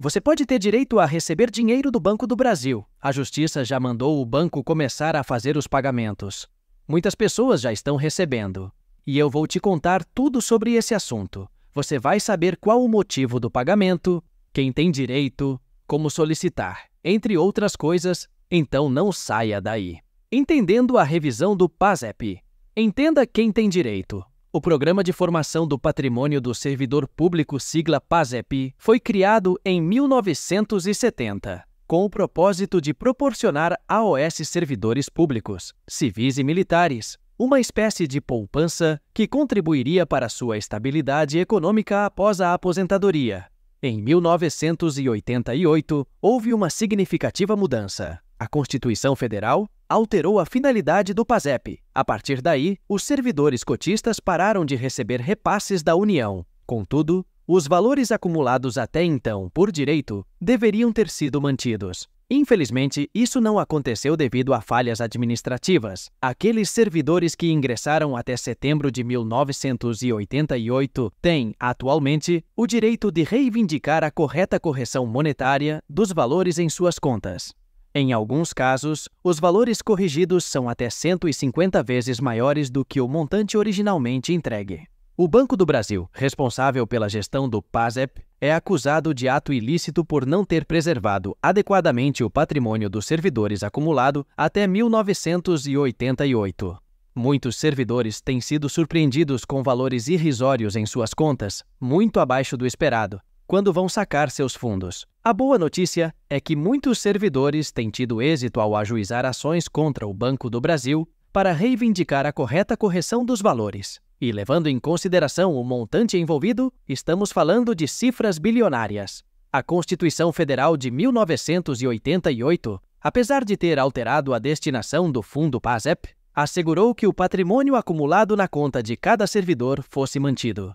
Você pode ter direito a receber dinheiro do Banco do Brasil. A Justiça já mandou o banco começar a fazer os pagamentos. Muitas pessoas já estão recebendo. E eu vou te contar tudo sobre esse assunto. Você vai saber qual o motivo do pagamento, quem tem direito, como solicitar, entre outras coisas, então não saia daí. Entendendo a revisão do PASEP. Entenda quem tem direito. O Programa de Formação do Patrimônio do Servidor Público, sigla PASEP, foi criado em 1970, com o propósito de proporcionar aos servidores públicos, civis e militares, uma espécie de poupança que contribuiria para sua estabilidade econômica após a aposentadoria. Em 1988, houve uma significativa mudança. A Constituição Federal alterou a finalidade do PASEP. A partir daí, os servidores cotistas pararam de receber repasses da União. Contudo, os valores acumulados até então por direito deveriam ter sido mantidos. Infelizmente, isso não aconteceu devido a falhas administrativas. Aqueles servidores que ingressaram até setembro de 1988 têm, atualmente, o direito de reivindicar a correta correção monetária dos valores em suas contas. Em alguns casos, os valores corrigidos são até 150 vezes maiores do que o montante originalmente entregue. O Banco do Brasil, responsável pela gestão do PASEP, é acusado de ato ilícito por não ter preservado adequadamente o patrimônio dos servidores acumulado até 1988. Muitos servidores têm sido surpreendidos com valores irrisórios em suas contas, muito abaixo do esperado, quando vão sacar seus fundos. A boa notícia é que muitos servidores têm tido êxito ao ajuizar ações contra o Banco do Brasil para reivindicar a correta correção dos valores. E levando em consideração o montante envolvido, estamos falando de cifras bilionárias. A Constituição Federal de 1988, apesar de ter alterado a destinação do fundo PASEP, assegurou que o patrimônio acumulado na conta de cada servidor fosse mantido.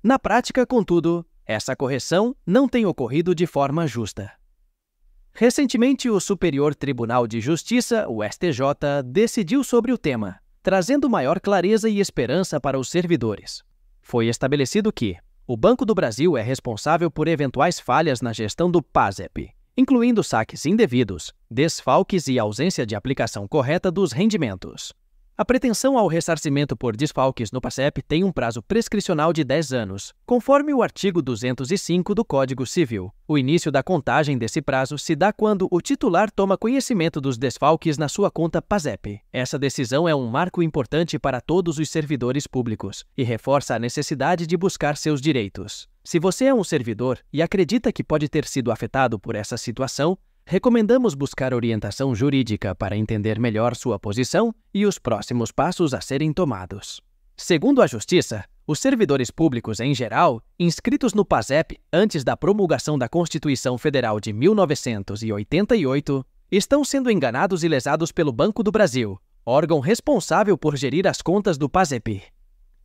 Na prática, contudo, essa correção não tem ocorrido de forma justa. Recentemente, o Superior Tribunal de Justiça, o STJ, decidiu sobre o tema, trazendo maior clareza e esperança para os servidores. Foi estabelecido que o Banco do Brasil é responsável por eventuais falhas na gestão do PASEP, incluindo saques indevidos, desfalques e ausência de aplicação correta dos rendimentos. A pretensão ao ressarcimento por desfalques no PASEP tem um prazo prescricional de 10 anos, conforme o artigo 205 do Código Civil. O início da contagem desse prazo se dá quando o titular toma conhecimento dos desfalques na sua conta PASEP. Essa decisão é um marco importante para todos os servidores públicos e reforça a necessidade de buscar seus direitos. Se você é um servidor e acredita que pode ter sido afetado por essa situação, recomendamos buscar orientação jurídica para entender melhor sua posição e os próximos passos a serem tomados. Segundo a Justiça, os servidores públicos em geral, inscritos no PASEP antes da promulgação da Constituição Federal de 1988, estão sendo enganados e lesados pelo Banco do Brasil, órgão responsável por gerir as contas do PASEP.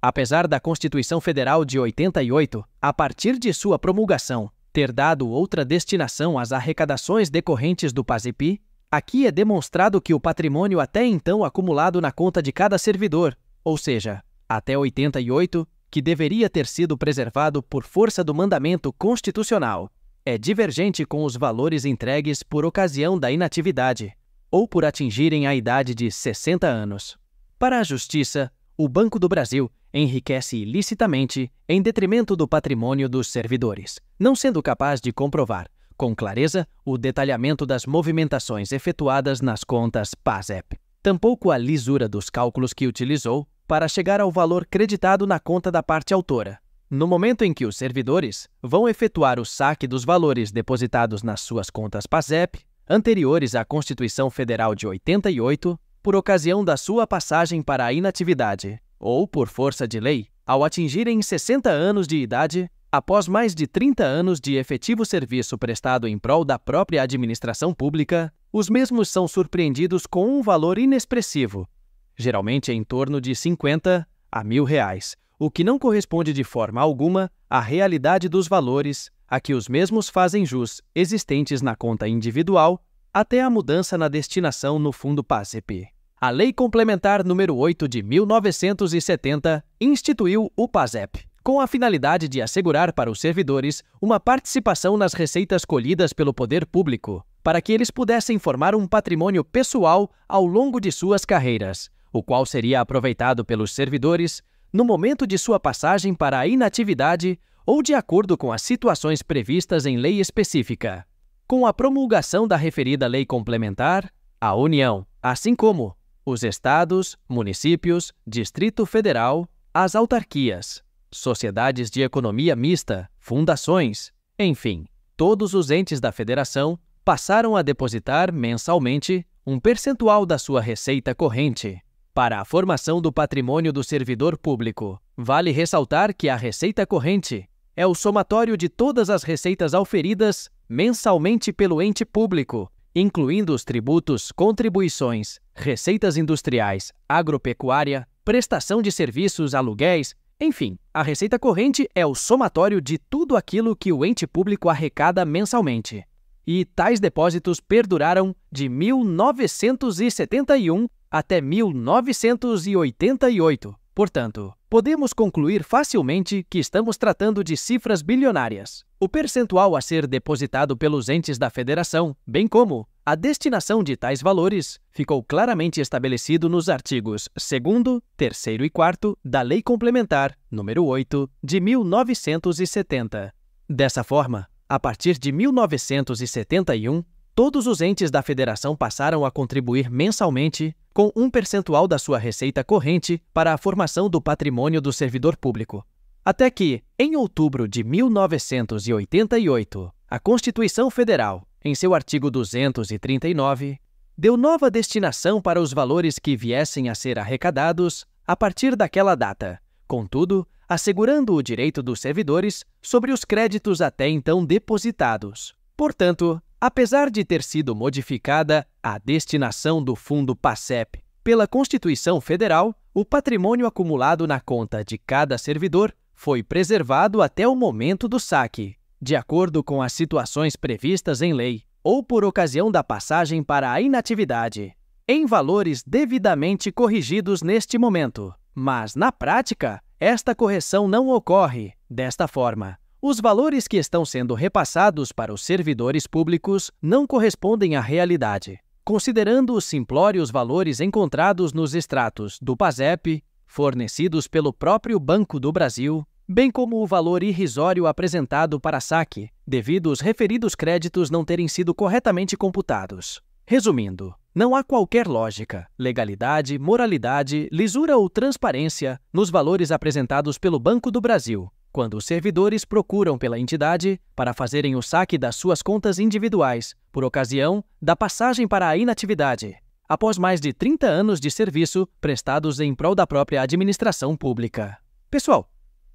Apesar da Constituição Federal de 88, a partir de sua promulgação, ter dado outra destinação às arrecadações decorrentes do PASEP, aqui é demonstrado que o patrimônio até então acumulado na conta de cada servidor, ou seja, até 88, que deveria ter sido preservado por força do mandamento constitucional, é divergente com os valores entregues por ocasião da inatividade, ou por atingirem a idade de 60 anos. Para a Justiça, o Banco do Brasil enriquece ilicitamente em detrimento do patrimônio dos servidores, não sendo capaz de comprovar, com clareza, o detalhamento das movimentações efetuadas nas contas PASEP, tampouco a lisura dos cálculos que utilizou para chegar ao valor creditado na conta da parte autora. No momento em que os servidores vão efetuar o saque dos valores depositados nas suas contas PASEP, anteriores à Constituição Federal de 88, por ocasião da sua passagem para a inatividade, ou por força de lei, ao atingirem 60 anos de idade, após mais de 30 anos de efetivo serviço prestado em prol da própria administração pública, os mesmos são surpreendidos com um valor inexpressivo, geralmente em torno de 50 a R$1.000, o que não corresponde de forma alguma à realidade dos valores a que os mesmos fazem jus existentes na conta individual até a mudança na destinação no fundo PASEP. A Lei Complementar número 8 de 1970 instituiu o PASEP, com a finalidade de assegurar para os servidores uma participação nas receitas colhidas pelo poder público, para que eles pudessem formar um patrimônio pessoal ao longo de suas carreiras, o qual seria aproveitado pelos servidores no momento de sua passagem para a inatividade ou de acordo com as situações previstas em lei específica. Com a promulgação da referida lei complementar, a União, assim como os estados, municípios, Distrito Federal, as autarquias, sociedades de economia mista, fundações, enfim, todos os entes da federação passaram a depositar mensalmente um percentual da sua receita corrente para a formação do patrimônio do servidor público. Vale ressaltar que a receita corrente é o somatório de todas as receitas auferidas mensalmente pelo ente público, incluindo os tributos, contribuições, receitas industriais, agropecuária, prestação de serviços, aluguéis, enfim, a receita corrente é o somatório de tudo aquilo que o ente público arrecada mensalmente. E tais depósitos perduraram de 1971 até 1988. Portanto, podemos concluir facilmente que estamos tratando de cifras bilionárias. O percentual a ser depositado pelos entes da federação, bem como a destinação de tais valores, ficou claramente estabelecido nos artigos 2º, 3º e 4º da Lei Complementar nº 8 de 1970. Dessa forma, a partir de 1971, todos os entes da federação passaram a contribuir mensalmente com um percentual da sua receita corrente para a formação do patrimônio do servidor público. Até que, em outubro de 1988, a Constituição Federal, em seu artigo 239, deu nova destinação para os valores que viessem a ser arrecadados a partir daquela data, contudo, assegurando o direito dos servidores sobre os créditos até então depositados. Portanto, apesar de ter sido modificada a destinação do Fundo PASEP pela Constituição Federal, o patrimônio acumulado na conta de cada servidor foi preservado até o momento do saque, de acordo com as situações previstas em lei, ou por ocasião da passagem para a inatividade, em valores devidamente corrigidos neste momento. Mas, na prática, esta correção não ocorre desta forma. Os valores que estão sendo repassados para os servidores públicos não correspondem à realidade, considerando os simplórios valores encontrados nos extratos do PASEP, fornecidos pelo próprio Banco do Brasil, bem como o valor irrisório apresentado para saque, devido os referidos créditos não terem sido corretamente computados. Resumindo, não há qualquer lógica, legalidade, moralidade, lisura ou transparência nos valores apresentados pelo Banco do Brasil, quando os servidores procuram pela entidade para fazerem o saque das suas contas individuais, por ocasião da passagem para a inatividade, após mais de 30 anos de serviço prestados em prol da própria administração pública. Pessoal,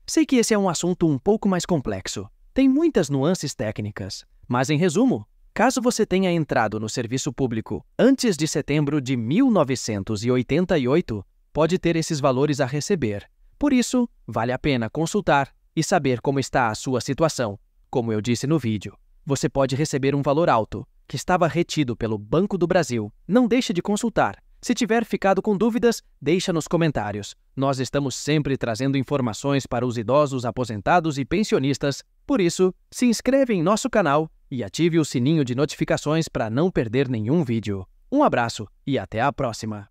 sei que esse é um assunto um pouco mais complexo, tem muitas nuances técnicas, mas em resumo, caso você tenha entrado no serviço público antes de setembro de 1988, pode ter esses valores a receber. Por isso, vale a pena consultar e saber como está a sua situação. Como eu disse no vídeo, você pode receber um valor alto, que estava retido pelo Banco do Brasil. Não deixe de consultar. Se tiver ficado com dúvidas, deixa nos comentários. Nós estamos sempre trazendo informações para os idosos, aposentados e pensionistas. Por isso, se inscreve em nosso canal e ative o sininho de notificações para não perder nenhum vídeo. Um abraço e até a próxima!